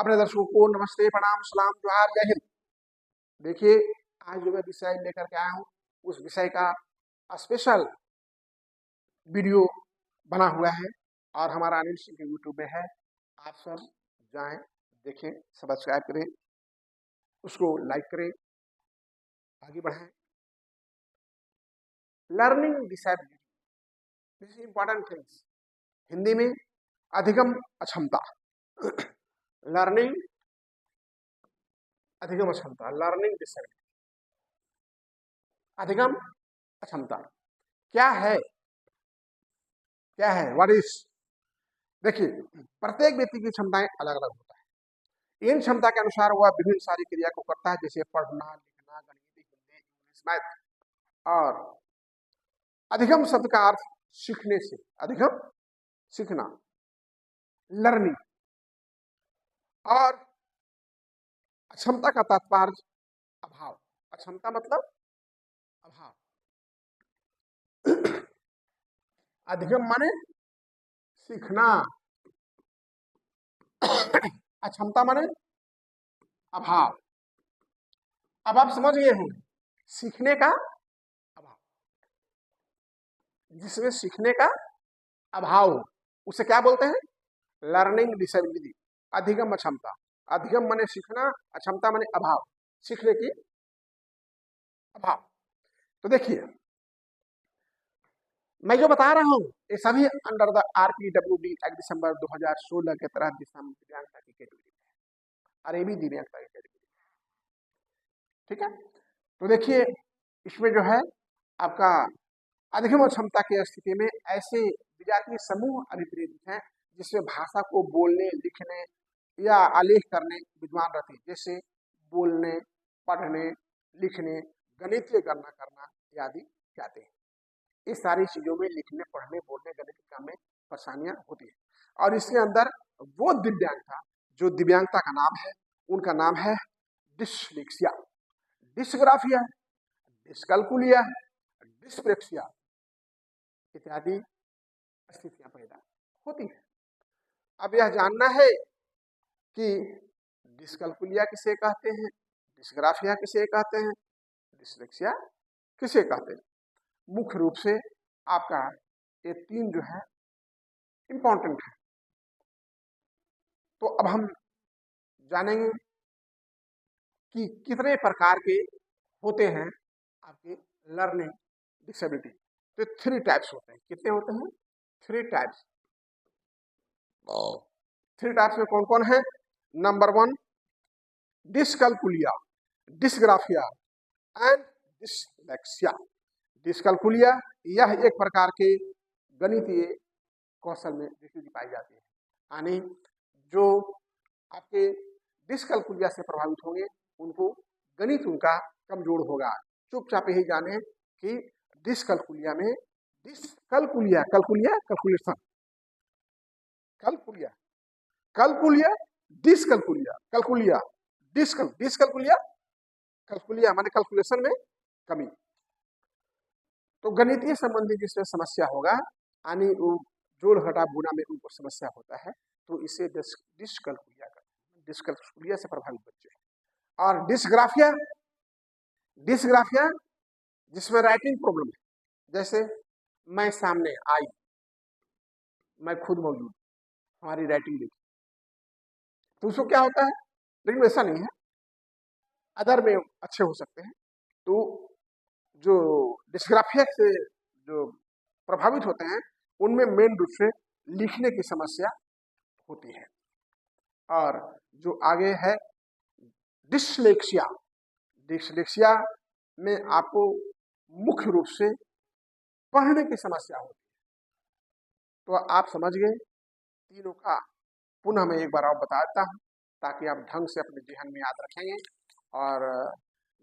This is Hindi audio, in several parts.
अपने दर्शकों को नमस्ते, प्रणाम, सलाम, जोहार, जय हिंद। देखिए, आज जो मैं विषय लेकर के आया हूँ उस विषय का स्पेशल वीडियो बना हुआ है और हमारा अनिल सिंह के यूट्यूब में है। आप सब जाएं, देखें, सब्सक्राइब करें, उसको लाइक करें, आगे बढ़ाएं। Learning disability, this is important things. Hindi में अधिगम अक्षमता, लर्निंग अधिगम अक्षमता, लर्निंग डिसेबिलिटी, अधिगम अक्षमता क्या है? क्या है? What is? देखिए, प्रत्येक व्यक्ति की क्षमताएं अलग अलग होता है। इन क्षमता के अनुसार वह विभिन्न सारी क्रिया को करता है, जैसे पढ़ना, लिखना, गणित, हिंदी, इंग्लिश, मैथ। और अधिगम शब्द का अर्थ सीखने से, अधिगम सीखना, लर्निंग। और अक्षमता का तात्पर्य अभाव। अक्षमता मतलब अभाव। अधिगम माने सीखना, अक्षमता माने अभाव। अब आप समझ गए होंगे, सीखने का अभाव, जिसमें सीखने का अभाव हो उसे क्या बोलते हैं? लर्निंग डिसेबिलिटी, अधिगम अक्षमता। अधिगम माने सीखना, अक्षमता माने अभाव, सीखने की अभाव। तो देखिए, मैं जो बता रहा हूं ये सभी अंडर द RPWD एक्ट दिसंबर 2016 के तहत दिव्यांगता की कैटेगरी है और ये भी दिव्यांगता की कैटेगरी है। ठीक है, तो देखिए, इसमें जो है आपका अधिगम क्षमता की स्थिति में ऐसे विजातीय समूह अभिप्रेरित हैं जिसमें भाषा को बोलने, लिखने या आलेख करने विद्वान रहते हैं, जैसे बोलने, पढ़ने, लिखने, गणितीय गणना करना आदि जाते हैं। इस सारी चीजों में लिखने, पढ़ने, बोलने, गणित के काम में परेशानियां होती है। और इसके अंदर वो दिव्यांगता, जो दिव्यांगता का नाम है, उनका नाम है डिस्लेक्सिया, डिस्ग्राफिया, डिस्कैल्कुलिया, डिस्प्रेक्सिया इत्यादि स्थितियां पैदा होती है। अब यह जानना है कि डिस्कैल्कुलिया किसे कहते हैं, डिस्ग्राफिया किसे कहते हैं, डिस्लेक्सिया किसे कहते हैं। मुख्य रूप से आपका ये तीन जो है इंपॉर्टेंट है। तो अब हम जानेंगे कि कितने प्रकार के होते हैं आपके लर्निंग डिसेबिलिटी। तो 3 टाइप्स होते हैं। कितने होते हैं? 3 टाइप्स। 3 टाइप्स में कौन कौन है? Number 1 dyscalculia, dysgraphia and dyslexia. Dyscalculia यह एक प्रकार के गणितीय कौशल में विकृति पाई जाती है, यानी जो आपके डिस्कैल्कुलिया से प्रभावित होंगे उनको गणित उनका कमजोर होगा। चुपचाप यही जाने कि डिस्कैल्कुलिया में डिस्कैल्कुलिया, कैलकुलिया, कैलकुलेशन, कैलकुलिया, कैलकुलिया, डिस्कैल्कुलिया, कैलकुलिया, डिस्कैल्कुलिया, कैलकुलिया माने कैलकुलेशन में कमी। तो गणितीय संबंधी जिसमें समस्या होगा, यानी जोड़ घटा गुणा में उनको समस्या होता है, तो इसे डिस्कैल्कुलिया कहते हैं। डिस्कैल्कुलिया से प्रभावित बच्चे। और डिस्ग्राफिया, डिस्ग्राफिया जिसमें राइटिंग प्रॉब्लम है, जैसे मैं सामने आई, मैं खुद मौजूद, हमारी राइटिंग देखी, तो उसको क्या होता है? लेकिन ऐसा नहीं है, अदर में अच्छे हो सकते हैं। तो जो डिस्ग्राफिया से जो प्रभावित होते हैं उनमें मेन रूप से लिखने की समस्या होती है। और जो आगे है डिस्लेक्सिया, डिस्लेक्सिया में आपको मुख्य रूप से पढ़ने की समस्या होती है। तो आप समझ गए, तीनों का पुनः मैं एक बार और बता देता हूँ ताकि आप ढंग से अपने जहन में याद रखेंगे। और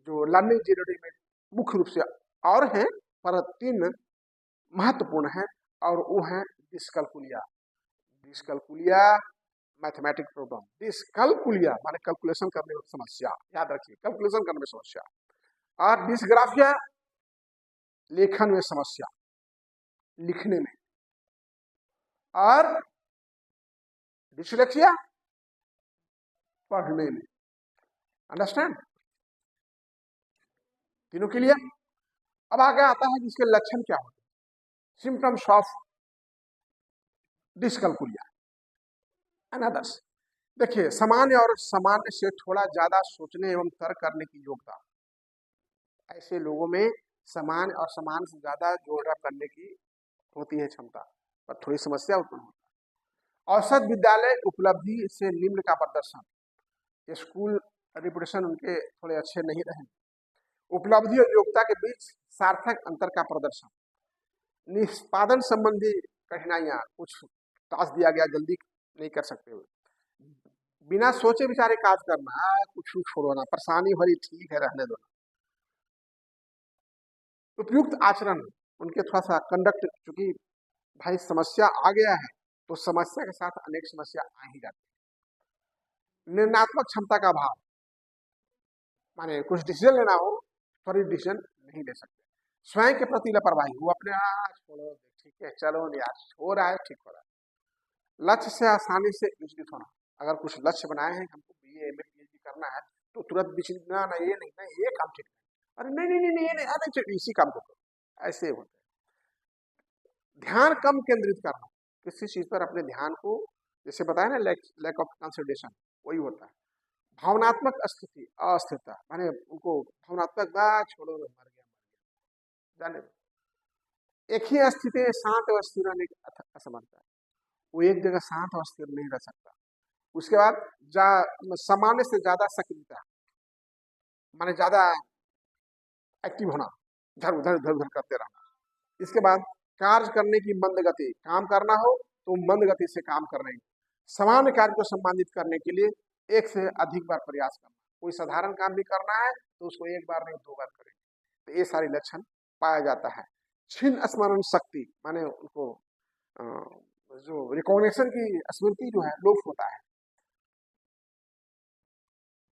जो लर्निंग डिसेबिलिटी में मुख्य रूप से और हैं, पर 3 महत्वपूर्ण हैं, और वो हैं dyscalculia, dyscalculia mathematic problem, dyscalculia माने कैलकुलेशन करने में समस्या, याद रखिए, कैलकुलेशन करने में समस्या। और डिस्ग्राफिया लेखन में समस्या, लिखने में। और डिस्लेक्सिया पढ़ने में। अंडरस्टैंड? तीनों के लिए। अब आगे आता है कि इसके लक्षण क्या होते हैं, symptoms of dyscalculia and others. देखिए, सामान्य और सामान्य से थोड़ा ज्यादा सोचने एवं तर्क करने की योग्यता, ऐसे लोगों में सामान्य और सामान्य से ज्यादा जोड़ करने की होती है क्षमता, पर थोड़ी समस्या उत्पन्न होती है। औसत विद्यालय उपलब्धि से निम्न का प्रदर्शन, स्कूल रिपुटेशन उनके थोड़े अच्छे नहीं रहे। उपलब्धि और योग्यता के बीच सार्थक अंतर का प्रदर्शन, निष्पादन संबंधी कठिनाइयां, कुछ टास्क दिया गया जल्दी नहीं कर सकते हुए, बिना सोचे विचारे काज करना, कुछ छोड़ो ना, परेशानी भरी ठीक है रहने दो। उपयुक्त आचरण, उनके थोड़ा सा कंडक्ट, चूंकि भाई समस्या आ गया है तो समस्या के साथ अनेक समस्या आ ही जाती है। निर्णयात्मक क्षमता का अभाव, माने कुछ डिसीजन लेना हो, थोड़ी डिसीजन नहीं ले सकते। स्वयं के प्रति लापरवाही, वो अपने छोड़ो ठीक है चलो यार हो रहा है ठीक हो रहा है। लक्ष्य से आसानी से विचलित होना, अगर कुछ लक्ष्य बनाए हैं हमको बीए एमए पीएचडी करना है तो तुरंत विचलित ना, ये नहीं ना, ये काम ठीक है, अरे नहीं नहीं नहीं ये नहीं, अरे इसी काम को करो, ऐसे होते हैं। ध्यान कम केंद्रित करना, किसी चीज पर अपने ध्यान को, जैसे बताया ना लैक ऑफ कंसंट्रेशन, वही होता है। भावनात्मक स्थिति अस्थिरता, माने उनको भावनात्मक छोड़ो मर गया जाने दो। एक ही स्थिति में शांत और स्थिर रहने की असमर्थता, वो एक जगह शांत और स्थिर नहीं रह सकता। उसके बाद सामान्य से ज्यादा सक्रियता, माने ज्यादा एक्टिव होना, इधर उधर इधर उधर करते रहना। इसके बाद कार्य करने की मंद गति, काम करना हो तो मंद गति से काम कर रहे हैं। सामान्य कार्य को संपादित करने के लिए एक से अधिक बार प्रयास करना, कोई साधारण काम भी करना है तो उसको एक बार नहीं दो बार करें, तो ये सारे लक्षण पाया जाता है। क्षीण स्मरण शक्ति, माने उनको जो रिकॉग्निशन की स्मृति जो है लोप होता है।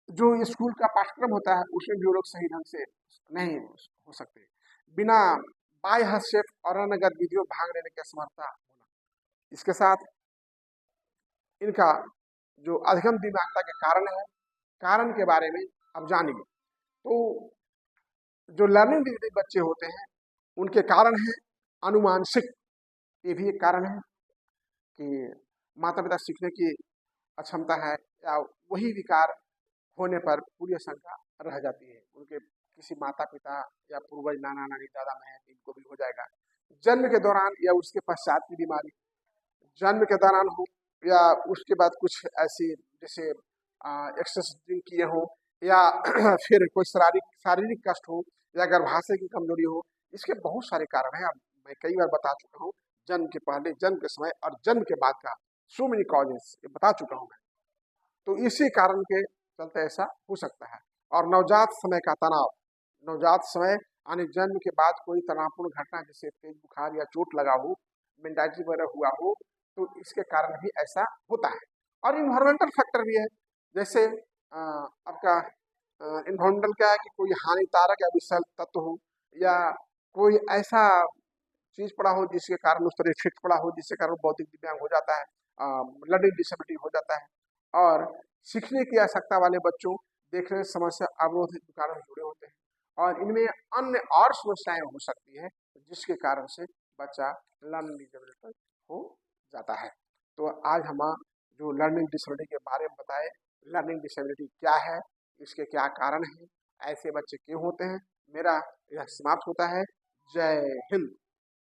जो स्कूल का पाठ्यक्रम होता है उसमें भी वो लोग सही ढंग से नहीं हो सकते। बिना बाह्य हस्तक्षेप और अन्य गतिविधियों भाग लेने की असमर्थता होना। इसके साथ इनका जो अधिगम दिमागता के कारण है, कारण के बारे में अब जानेंगे। तो जो लर्निंग डिफिकल्टी बच्चे होते हैं उनके कारण है अनुमानसिक, ये भी एक कारण है कि माता पिता सीखने की अक्षमता है, या वही विकार होने पर पूरी आशंका रह जाती है उनके किसी माता पिता या पूर्वज नाना नानी दादा में है इनको भी हो जाएगा। जन्म के दौरान या उसके पश्चात की बीमारी, जन्म के दौरान हो या उसके बाद कुछ ऐसी जैसे एक्सेस ड्रिंक किए हो, या फिर कोई शारीरिक कष्ट हो, या गर्भाशय की कमजोरी हो, इसके बहुत सारे कारण हैं। अब मैं कई बार बता चुका हूँ, जन्म के पहले, जन्म के समय और जन्म के बाद का सो मेनी कॉजेस बता चुका हूँ मैं। तो इसी कारण के चलते ऐसा हो सकता है। और नवजात समय का तनाव, नवजात समय यानी जन्म के बाद कोई तनावपूर्ण घटना जैसे तेज बुखार या चोट लगा हो, मेंडाइटिस वगैरह हुआ हो, तो इसके कारण भी ऐसा होता है। और इन्वायरमेंटल फैक्टर भी है, जैसे आपका इन्वायरमेंटल क्या है कि कोई हानिकारक या विषैल तत्व हो, या कोई ऐसा चीज पड़ा हो जिसके कारण उस तरह इफेक्ट पड़ा हो जिसके कारण बौद्धिक दिव्यांग हो जाता है, लर्निंग डिसेबिलिटी हो जाता है। और सीखने की आवश्यकता वाले बच्चों देखने समस्या अवरोध कारणों से जुड़े होते हैं, और इनमें अन्य और समस्याएं हो सकती है जिसके कारण से बच्चा लर्निंग डिसेबिलिटी हो जाता है। तो आज हम जो लर्निंग डिसेबिलिटी के बारे में बताए, लर्निंग डिसेबिलिटी क्या है, इसके क्या कारण हैं, ऐसे बच्चे क्यों होते हैं, मेरा यह समाप्त होता है। जय हिंद।